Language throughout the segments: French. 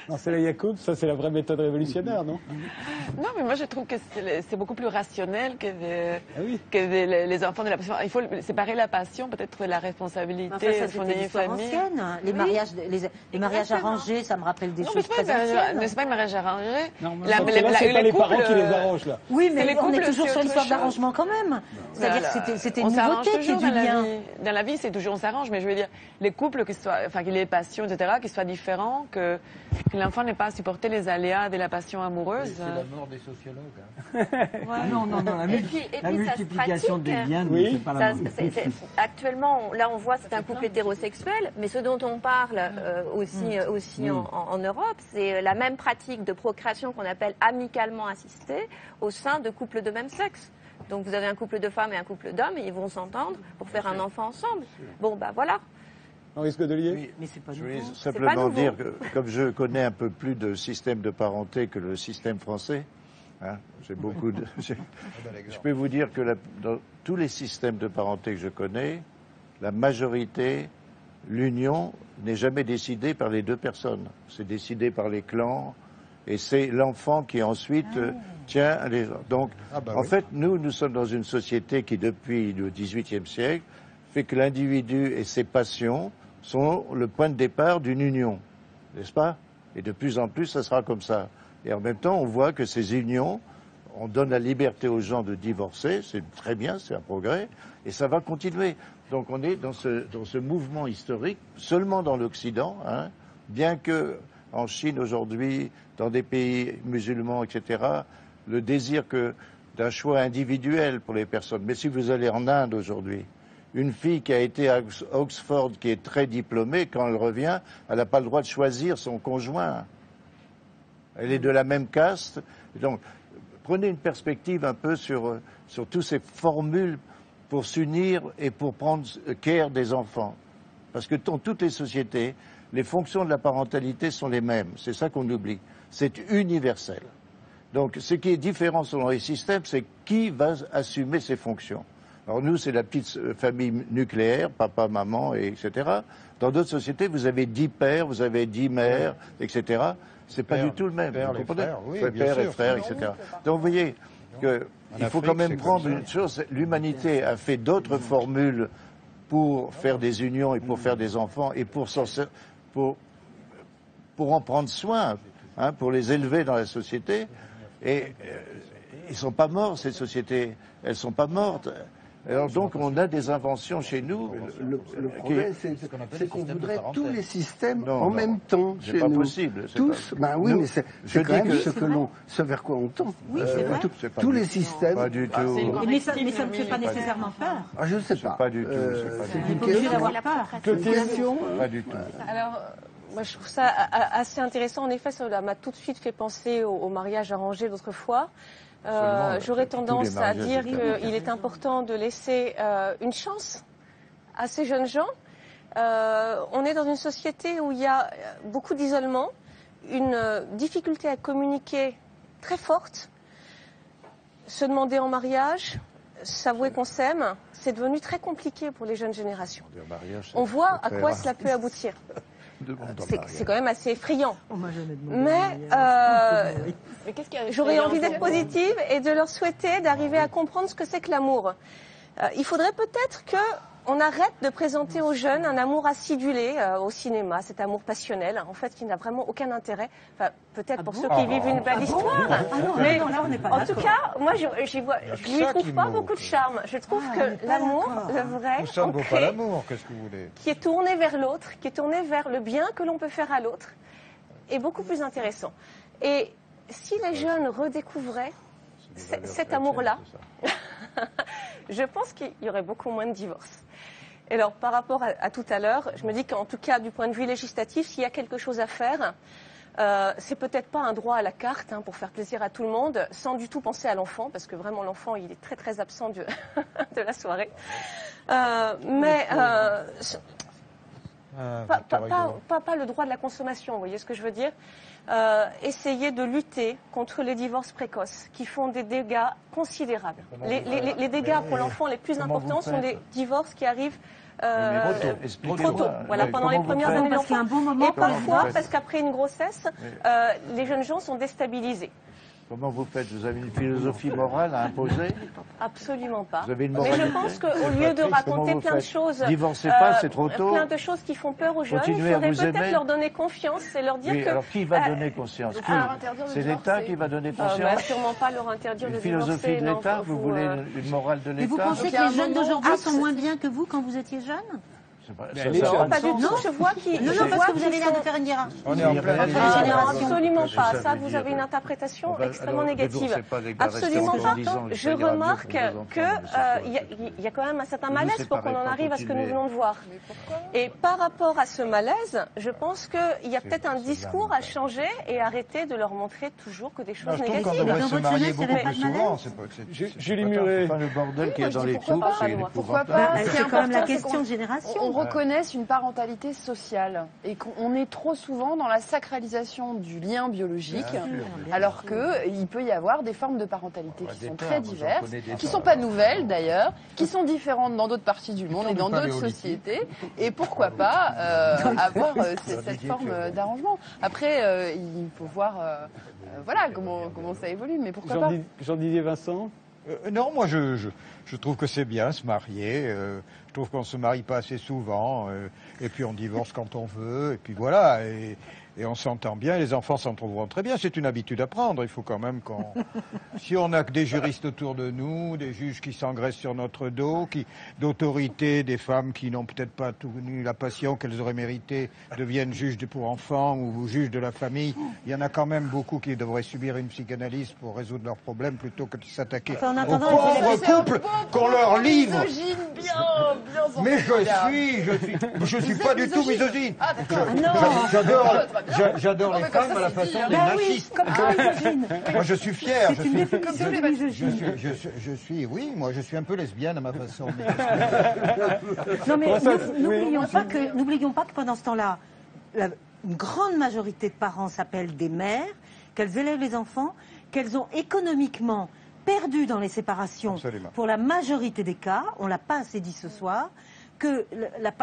Non, c'est la Yacoub, ça c'est la vraie méthode révolutionnaire, non? Non, mais moi je trouve que c'est beaucoup plus rationnel que, les enfants de la passion. Il faut séparer la passion, peut-être la responsabilité, enfin, ça, c'était une histoire ancienne. Les mariages, les mariages arrangés, ça me rappelle des choses très anciennes. Mais c'est pas le mariage arrangé. Non, c'est pas les parents qui les arrangent, là. Oui, mais on est toujours sur l'histoire d'arrangement quand même. C'est-à-dire que c'était une nouveauté qui est du lien. Dans la vie, c'est toujours on s'arrange, mais je veux dire, les couples qui soient, enfin, les passions, etc., qui soient différents, que l'enfant n'ait pas à supporter les aléas de la passion amoureuse. C'est la mort des sociologues. Ouais. Non, la multiplication des liens, oui. c'est pas la mort. Actuellement, là on voit c'est un couple hétérosexuel, mais ce dont on parle aussi en Europe, c'est la même pratique de procréation qu'on appelle amicalement assistée au sein de couples de même sexe. Donc vous avez un couple de femmes et un couple d'hommes et ils vont s'entendre pour faire un enfant ensemble. Bon, bah voilà. Henri Scodelier. Oui, mais c'est pas je nouveau. voulais simplement dire que, comme je connais un peu plus de système de parenté que le système français, hein, j'ai beaucoup de. Je peux vous dire que dans tous les systèmes de parenté que je connais, la majorité, l'union n'est jamais décidée par les deux personnes. C'est décidé par les clans et c'est l'enfant qui ensuite tient les gens. Donc, en fait, nous sommes dans une société qui, depuis le XVIIIe siècle, fait que l'individu et ses passions sont le point de départ d'une union, n'est-ce pas? Et de plus en plus, ça sera comme ça. Et en même temps, on voit que ces unions, on donne la liberté aux gens de divorcer, c'est très bien, c'est un progrès, et ça va continuer. Donc on est dans ce mouvement historique, seulement dans l'Occident, hein, bien que en Chine aujourd'hui, dans des pays musulmans, etc., le désir d'un choix individuel pour les personnes. Mais si vous allez en Inde aujourd'hui, une fille qui a été à Oxford, qui est très diplômée, quand elle revient, elle n'a pas le droit de choisir son conjoint. Elle est de la même caste. Donc, prenez une perspective un peu sur toutes ces formules pour s'unir et pour prendre care des enfants. Parce que dans toutes les sociétés, les fonctions de la parentalité sont les mêmes. C'est ça qu'on oublie. C'est universel. Donc, ce qui est différent selon les systèmes, c'est qui va assumer ces fonctions. Alors nous, c'est la petite famille nucléaire, papa, maman, etc. Dans d'autres sociétés, vous avez 10 pères, vous avez 10 mères, etc. C'est pas du tout le même. Père, vous les comprenez? frères, oui, Père et frères, etc. Donc vous voyez qu'il faut quand même prendre une chose. L'humanité a fait d'autres formules pour faire des unions et pour faire des enfants et pour en prendre soin, hein, pour les élever dans la société. Et ils sont pas morts, ces sociétés. Elles sont pas mortes. Alors donc on a des inventions chez nous. Le problème, c'est qu'on voudrait tous les systèmes en même temps chez nous. C'est pas possible. Tous, ben oui, mais c'est quand même ce vers quoi on tend. Oui, c'est vrai. Tous les systèmes. Pas du tout. Mais ça ne fait pas nécessairement peur. Ah, je ne sais pas. Pas du tout. C'est une Pas obligé question. d'avoir peur. Question. Pas du tout. Alors, moi, je trouve ça assez intéressant. En effet, ça m'a tout de suite fait penser au mariage arrangé d'autrefois. J'aurais tendance à dire qu'il est important de laisser une chance à ces jeunes gens. On est dans une société où il y a beaucoup d'isolement, une difficulté à communiquer très forte, se demander en mariage, s'avouer qu'on s'aime, c'est devenu très compliqué pour les jeunes générations. On voit à quoi cela peut aboutir. C'est quand même assez effrayant. Mais j'aurais envie d'être positive et de leur souhaiter d'arriver à comprendre ce que c'est que l'amour. Il faudrait peut-être qu'on arrête de présenter aux jeunes un amour acidulé au cinéma, cet amour passionnel, en fait, qui n'a vraiment aucun intérêt. Enfin, peut-être pour ceux qui vivent une belle histoire. Mais en tout cas, moi, je lui trouve pas beaucoup de charme. Je trouve que l'amour, le vrai, Ça ne vaut pas l'amour, qu'est-ce que vous voulez? qui est tourné vers l'autre, qui est tourné vers le bien que l'on peut faire à l'autre, est beaucoup plus intéressant. Et si les jeunes redécouvraient cet amour-là, je pense qu'il y aurait beaucoup moins de divorces. Et alors, par rapport à tout à l'heure, je me dis qu'en tout cas, du point de vue législatif, s'il y a quelque chose à faire, c'est peut-être pas un droit à la carte pour faire plaisir à tout le monde, sans du tout penser à l'enfant, parce que vraiment l'enfant, il est très très absent de la soirée. Pas le droit de la consommation, vous voyez ce que je veux dire. Essayer de lutter contre les divorces précoces qui font des dégâts considérables. Les dégâts pour l'enfant les plus importants sont des divorces qui arrivent trop tôt, voilà, pendant les premières années de l'enfant. Et parfois, parce qu'après une grossesse, les jeunes gens sont déstabilisés. Comment vous faites? Vous avez une philosophie morale à imposer? Absolument pas. Vous avez une mais je pense qu'au lieu de raconter plein de choses, divorcez pas, c'est trop tôt. Plein de choses qui font peur aux jeunes, il faudrait peut-être leur donner confiance et leur dire que... Alors qui va donner conscience? C'est l'État qui va donner conscience? Sûrement pas leur interdire de divorcer. Une philosophie de l'État? Vous voulez une morale de l'État? Et vous pensez que les jeunes d'aujourd'hui sont moins bien que vous quand vous étiez jeune? Non, pas du tout. Je vois qu'il. Non, parce que vous avez l'air de faire une hiérarchie. On est en pleine absolument pas. Ça, vous avez une interprétation extrêmement négative. Absolument pas. Je remarque qu'il y a quand même un certain malaise pour qu'on en arrive à ce que nous venons de voir. Et par rapport à ce malaise, je pense qu'il y a peut-être un discours à changer et arrêter de leur montrer toujours que des choses négatives. On devrait se marier beaucoup plus souvent. Julie Muret. Le bordel qu'il y a dans les couples, c'est pourquoi pas? C'est quand même la question de génération. On reconnaisse une parentalité sociale et qu'on est trop souvent dans la sacralisation du lien biologique, alors qu'il peut y avoir des formes de parentalité qui sont très diverses, qui ne sont pas nouvelles d'ailleurs, qui sont différentes dans d'autres parties du monde et dans d'autres sociétés, et pourquoi pas avoir cette forme d'arrangement. Après, il faut voir voilà, comment ça évolue, mais pourquoi pas. Jean-Didier Vincent? Non, moi je trouve que c'est bien se marier. Je trouve qu'on ne se marie pas assez souvent. Et puis on divorce quand on veut. Et puis voilà. Et on s'entend bien. Les enfants s'en trouveront très bien. C'est une habitude à prendre. Il faut quand même qu'on... Si on a que des juristes autour de nous, des juges qui s'engraissent sur notre dos, d'autorité, des femmes qui n'ont peut-être pas tenu la passion qu'elles auraient méritée, deviennent juges pour enfants ou juges de la famille. Il y en a quand même beaucoup qui devraient subir une psychanalyse pour résoudre leurs problèmes plutôt que de s'attaquer aux pauvres couples qu'on leur livre. Mais je suis pas du tout misogyne. J'adore les femmes à la façon des machistes. Moi, je suis fier. Je suis un peu lesbienne à ma façon. Non, mais n'oublions pas que pendant ce temps-là, une grande majorité de parents s'appellent des mères, qu'elles élèvent les enfants, qu'elles ont économiquement perdu dans les séparations. Absolument. Pour la majorité des cas, on ne l'a pas assez dit ce soir, que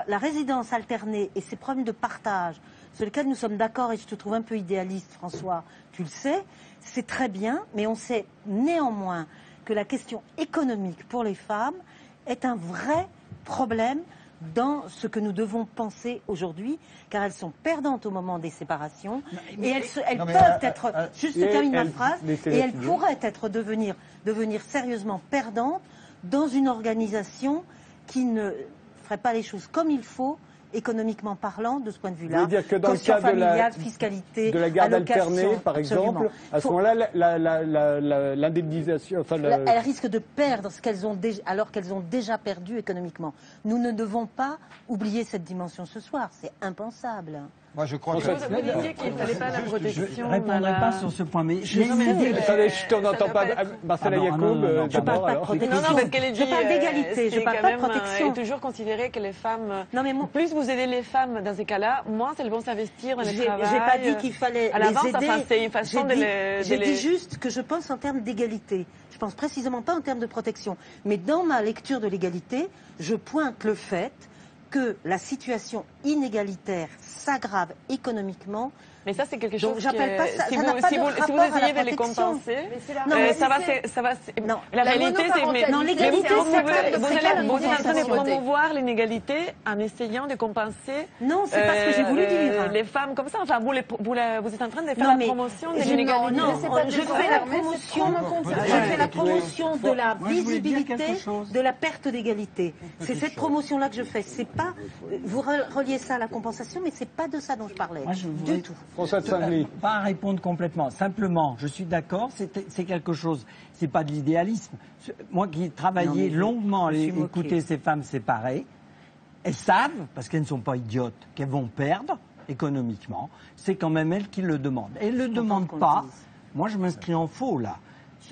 la résidence alternée et ses problèmes de partage, sur lesquels nous sommes d'accord, et je te trouve un peu idéaliste, François, tu le sais, c'est très bien, mais on sait néanmoins que la question économique pour les femmes est un vrai problème dans ce que nous devons penser aujourd'hui, car elles sont perdantes au moment des séparations, et elles peuvent être, juste je termine ma phrase, et elles pourraient devenir sérieusement perdantes dans une organisation qui ne ferait pas les choses comme il faut, économiquement parlant, de ce point de vue-là. Vous voulez dire que dans le cas familiale, fiscalité, de la garde alternée, par exemple, à ce moment-là, l'indemnisation... Elles risquent de perdre ce qu'elles ont déjà, alors qu'elles ont déjà perdu économiquement. Nous ne devons pas oublier cette dimension ce soir. C'est impensable. Moi, je crois que... Vous disiez qu'il ne fallait pas la protection. Je ne répondrai pas sur ce point, mais... Attendez, je n'entends pas Marcella Yacoub. Je ne parle pas de protection. Non, parce qu'elle dit... Je parle d'égalité, je ne parle pas de protection. Il est toujours considéré que les femmes... Plus vous aidez les femmes dans ces cas-là, moins elles vont s'investir dans le travail. Je n'ai pas dit qu'il fallait les aider. C'est une façon de les... J'ai dit juste que je pense en termes d'égalité. Je pense précisément pas en termes de protection. Mais dans ma lecture de l'égalité, je pointe le fait que la situation inégalitaire s'aggrave économiquement. Mais ça, c'est quelque chose que j'appelle pas ça. Si vous essayez de les compenser, ça va. Non, la réalité, c'est non, l'égalité, vous êtes en train de promouvoir l'inégalité en essayant de compenser. Non, c'est pas ce que j'ai voulu dire. Les femmes comme ça. Enfin, vous êtes en train de faire la promotion de l'inégalité. Non, je fais la promotion de la visibilité de la perte d'égalité. C'est cette promotion-là que je fais. C'est pas vous reliez ça à la compensation, mais c'est pas de ça dont je parlais du tout. Pas répondre complètement. Simplement, je suis d'accord, c'est quelque chose, c'est pas de l'idéalisme. Moi qui ai travaillé longuement à écouter ces femmes séparées, elles savent, parce qu'elles ne sont pas idiotes, qu'elles vont perdre économiquement. C'est quand même elles qui le demandent. Elles ne le demandent pas. Moi, je m'inscris en faux, là.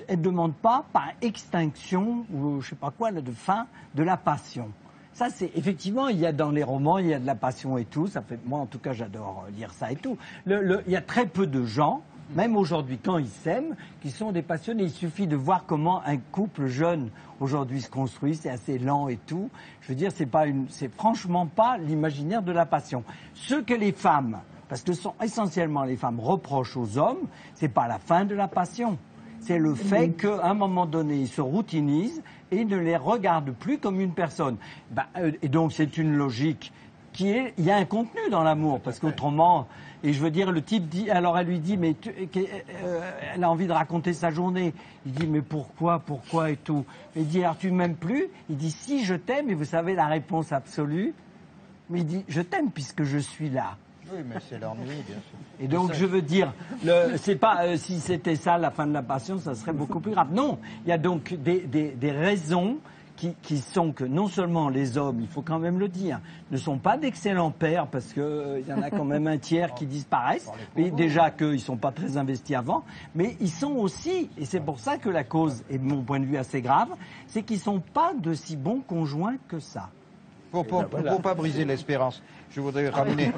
Elles ne demandent pas par extinction, ou je sais pas quoi, là, de fin de la passion. Ça, c'est effectivement, il y a dans les romans, il y a de la passion et tout. Ça fait, moi, en tout cas, j'adore lire ça et tout. Il y a très peu de gens, même aujourd'hui, quand ils s'aiment, qui sont des passionnés. Il suffit de voir comment un couple jeune aujourd'hui se construit. C'est assez lent et tout. Je veux dire, c'est franchement pas l'imaginaire de la passion. Ce que les femmes, parce que sont essentiellement les femmes, reprochent aux hommes, c'est pas la fin de la passion. C'est le fait qu'à un moment donné, ils se routinisent et ne les regardent plus comme une personne. Et donc, c'est une logique il y a un contenu dans l'amour, parce qu'autrement, et je veux dire, le type dit, alors elle lui dit, mais elle a envie de raconter sa journée. Il dit, mais pourquoi et tout. Il dit, alors tu m'aimes plus? Il dit, si je t'aime, et vous savez la réponse absolue, mais il dit, je t'aime puisque je suis là. Oui, mais c'est l'ennui, bien sûr. Et donc, je veux dire, c'est pas si c'était ça la fin de la passion, ça serait beaucoup plus grave. Non, il y a donc des raisons qui sont que non seulement les hommes, il faut quand même le dire, ne sont pas d'excellents pères, parce qu'il y en a quand même un tiers qui disparaissent, mais déjà qu'ils ne sont pas très investis avant, mais ils sont aussi, et c'est pour ça que la cause est de mon point de vue assez grave, c'est qu'ils ne sont pas de si bons conjoints que ça. Pour pas briser l'espérance, je voudrais ramener.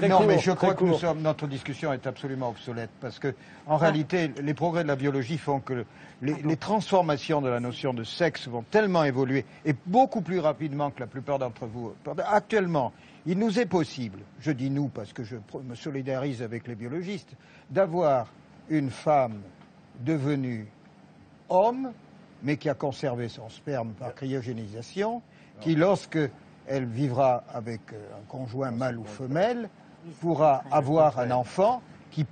Non, mais je crois que notre discussion est absolument obsolète parce que, en réalité, les progrès de la biologie font que les transformations de la notion de sexe vont tellement évoluer et beaucoup plus rapidement que la plupart d'entre vous. Actuellement, il nous est possible, je dis nous parce que je me solidarise avec les biologistes, d'avoir une femme devenue homme, mais qui a conservé son sperme par cryogénisation, qui, lorsque elle vivra avec un conjoint mâle ou femelle, pourra avoir un enfant qui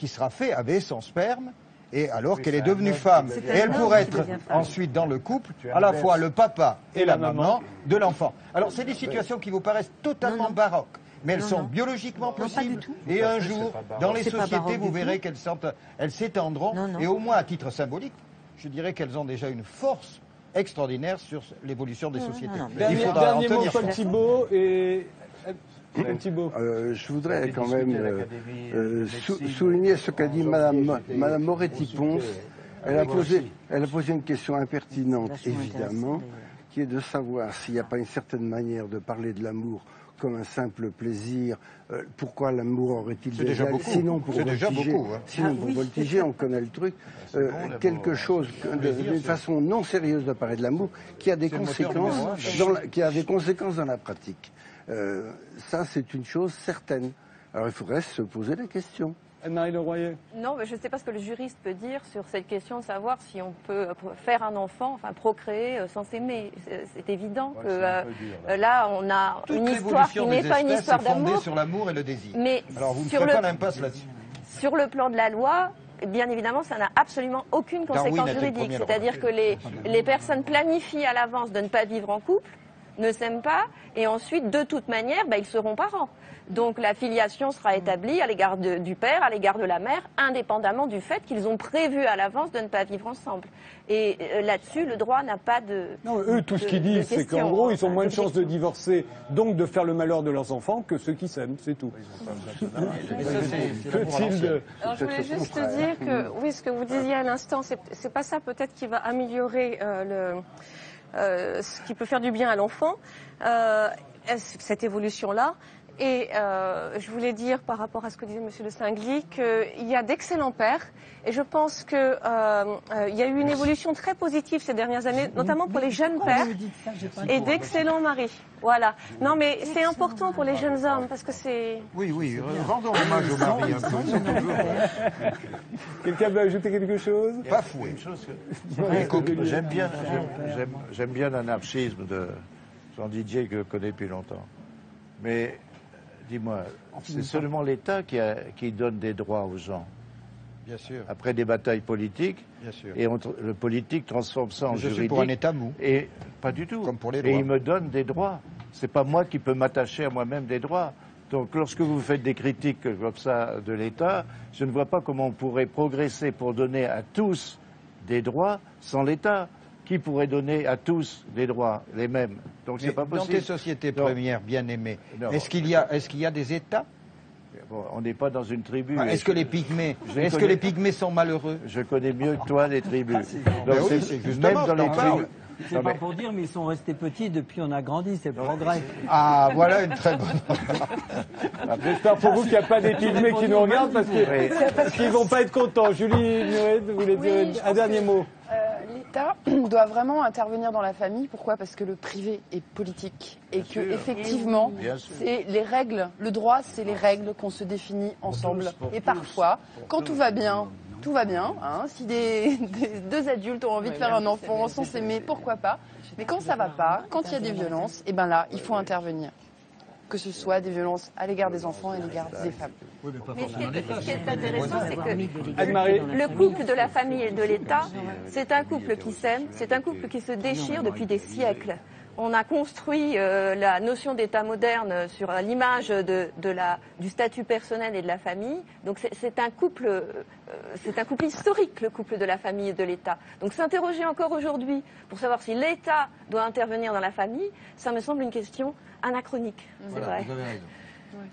sera fait avec son sperme, et alors qu'elle est devenue femme. Et elle pourrait être ensuite dans le couple, à la fois le papa et la maman de l'enfant. Alors c'est des situations qui vous paraissent totalement baroques, mais elles sont biologiquement possibles. Et un jour, dans les sociétés, vous verrez qu'elles s'étendront, et au moins à titre symbolique, je dirais qu'elles ont déjà une force extraordinaire sur l'évolution des sociétés. Il faudra en tenir compte. Thibault et Thibault. Je voudrais quand même souligner ce qu'a dit Madame Moretti-Ponce. Elle a posé une question impertinente, évidemment, qui est de savoir s'il n'y a pas une certaine manière de parler de l'amour comme un simple plaisir. Pourquoi l'amour aurait-il déjà beaucoup. Sinon pour voltiger, on connaît le truc. Quelque chose d'une façon non sérieuse de parler de l'amour qui a des conséquences dans la pratique. Ça, c'est une chose certaine. Alors il faudrait se poser la question. Anne-Marie Leroyer. Non, mais je ne sais pas ce que le juriste peut dire sur cette question de savoir si on peut faire un enfant, enfin procréer sans s'aimer. C'est évident que là, on a une histoire qui n'est pas une histoire d'amour. Fondée sur l'amour et le désir. Mais alors vous ne ferez pas l'impasse là-dessus. Sur le plan de la loi, bien évidemment, ça n'a absolument aucune conséquence juridique. C'est-à-dire que les personnes planifient à l'avance de ne pas vivre en couple, ne s'aiment pas, et ensuite, de toute manière, ils seront parents. Donc la filiation sera établie à l'égard du père, à l'égard de la mère, indépendamment du fait qu'ils ont prévu à l'avance de ne pas vivre ensemble. Et là-dessus, le droit n'a pas de... Non, eux, tout ce qu'ils disent, c'est qu'en gros, ils ont moins de chances de divorcer, donc de faire le malheur de leurs enfants, que ceux qui s'aiment, c'est tout. Alors, je voulais juste dire que, oui, ce que vous disiez à l'instant, c'est pas ça peut-être qui va améliorer ce qui peut faire du bien à l'enfant, cette évolution-là. Et je voulais dire par rapport à ce que disait M. de Saint-Gly qu'il y a d'excellents pères et je pense qu'il y a eu une évolution très positive ces dernières années, notamment pour les jeunes pères et d'excellents maris. Voilà. Non mais c'est important pour les jeunes hommes parce que c'est... Oui, rendons hommage aux maris un peu. Quelqu'un veut ajouter quelque chose? Pas foué. J'aime bien l'anarchisme de Jean Didier que je connais depuis longtemps. Mais dis-moi, c'est seulement l'État qui donne des droits aux gens. Bien sûr. Après des batailles politiques. Bien sûr. Et le politique transforme ça en juridique. Je suis pour un État mou. Et pas du tout. Comme pour les droits. Et il me donne des droits. C'est pas moi qui peux m'attacher à moi-même des droits. Donc lorsque vous faites des critiques comme ça de l'État, je ne vois pas comment on pourrait progresser pour donner à tous des droits sans l'État. Qui pourrait donner à tous des droits, les mêmes? Donc c'est pas possible. Dans tes sociétés premières, bien aimées, est-ce qu'il y a des États? Bon, on n'est pas dans une tribu. Est-ce que les pygmées sont malheureux? Je connais mieux que toi les tribus. Donc oui, c'est justement, même dans les tribus. C'est pas pour dire, mais ils sont restés petits depuis on a grandi, c'est le progrès. Ah, voilà une très bonne... J'espère pour vous qu'il n'y a pas des pygmées qui nous regardent parce qu'ils ne vont pas être contents. Julie Muret, vous voulez dire un dernier mot? L'État doit vraiment intervenir dans la famille. Pourquoi? Parce que le privé est politique et que effectivement, c'est les règles. Le droit, c'est les règles qu'on se définit ensemble. Et parfois, quand tout va bien, hein. Si deux adultes ont envie de faire un enfant sans s'aimer, pourquoi pas? Mais quand ça va pas, quand il y a des violences, et ben là, il faut intervenir. Que ce soit des violences à l'égard des enfants et à l'égard des femmes. Mais ce qui est intéressant, c'est que le couple de la famille et de l'État, c'est un couple qui s'aime, c'est un couple qui se déchire depuis des siècles. On a construit la notion d'État moderne sur l'image du statut personnel et de la famille. Donc c'est un couple historique, le couple de la famille et de l'État. Donc s'interroger encore aujourd'hui pour savoir si l'État doit intervenir dans la famille, ça me semble une question anachronique. C'est vrai.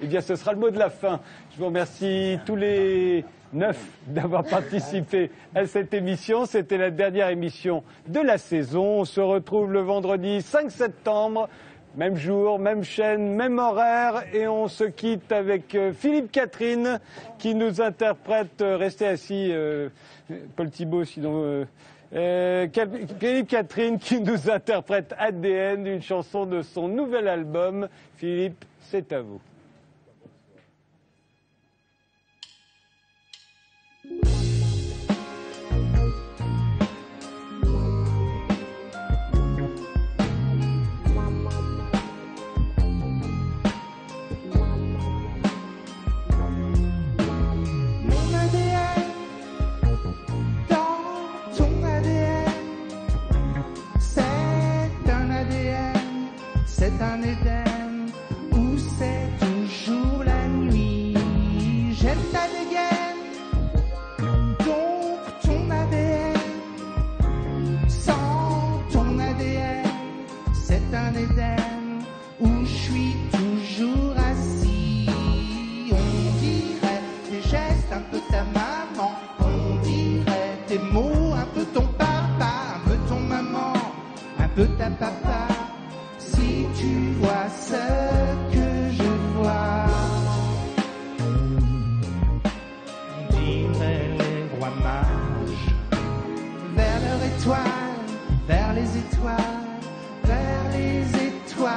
Eh bien, ce sera le mot de la fin. Je vous remercie tous les 9 d'avoir participé à cette émission. C'était la dernière émission de la saison. On se retrouve le vendredi 5 septembre. Même jour, même chaîne, même horaire. Et on se quitte avec Philippe Catherine qui nous interprète... Restez assis, Paul Thibault, sinon... Philippe Catherine qui nous interprète ADN, une chanson de son nouvel album. Philippe, c'est à vous. C'est un Éden où c'est toujours la nuit. J'aime ta dégaine, donc ton ADN. Sans ton ADN, c'est un Éden où je suis toujours assis. On dirait tes gestes, un peu ta maman. On dirait tes mots, un peu ton papa, un peu ton maman, un peu ta papa. Si tu vois ce que je vois, on dirait les rois mages. Vers leur étoile, vers les étoiles, vers les étoiles.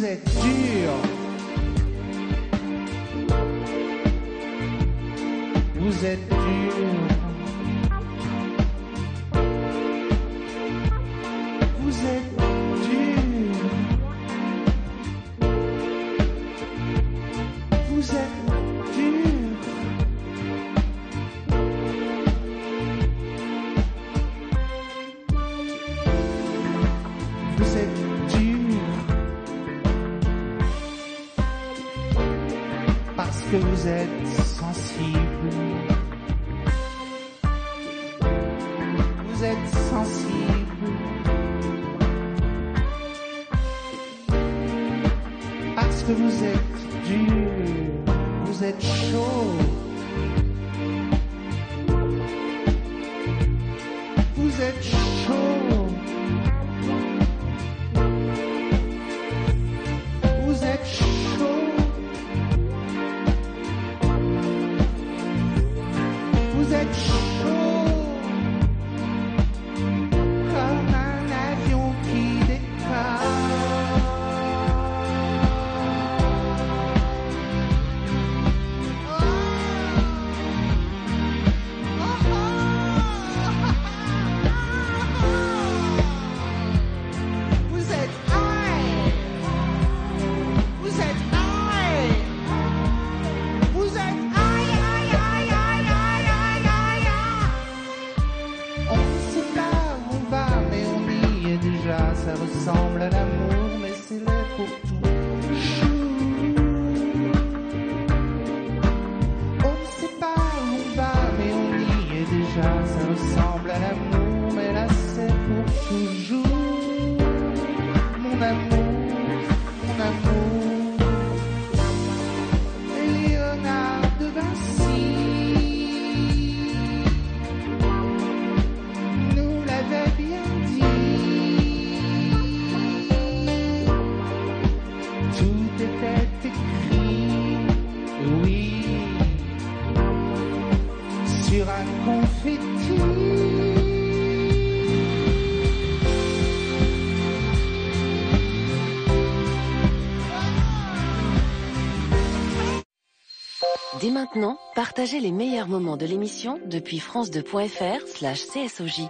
Vous êtes dur. Vous êtes dur. Vous êtes dur. Vous êtes dur. Vous êtes dur. Parce que vous êtes sensible. Vous êtes sensible. Parce que vous êtes dur. Vous êtes chaud. Vous êtes chaud. Vous êtes chaud. Vous êtes chaud. Comme un avion qui décolle. Vous êtes high. Vous êtes high. Vous êtes high, high, high, high, high, high, high, high. On ne sait pas où on va, mais on y est déjà. Ça ressemble à l'amour, mais c'est là pour toujours. On ne sait pas où on va, mais on y est déjà. Ça ressemble à l'amour, mais là c'est pour toujours. Mon amour, mon amour. Léonard de Vinci nous l'avait bien dit. Tout était écrit, oui, sur un confetti. Dès maintenant, partagez les meilleurs moments de l'émission depuis France2.fr/CSOJ.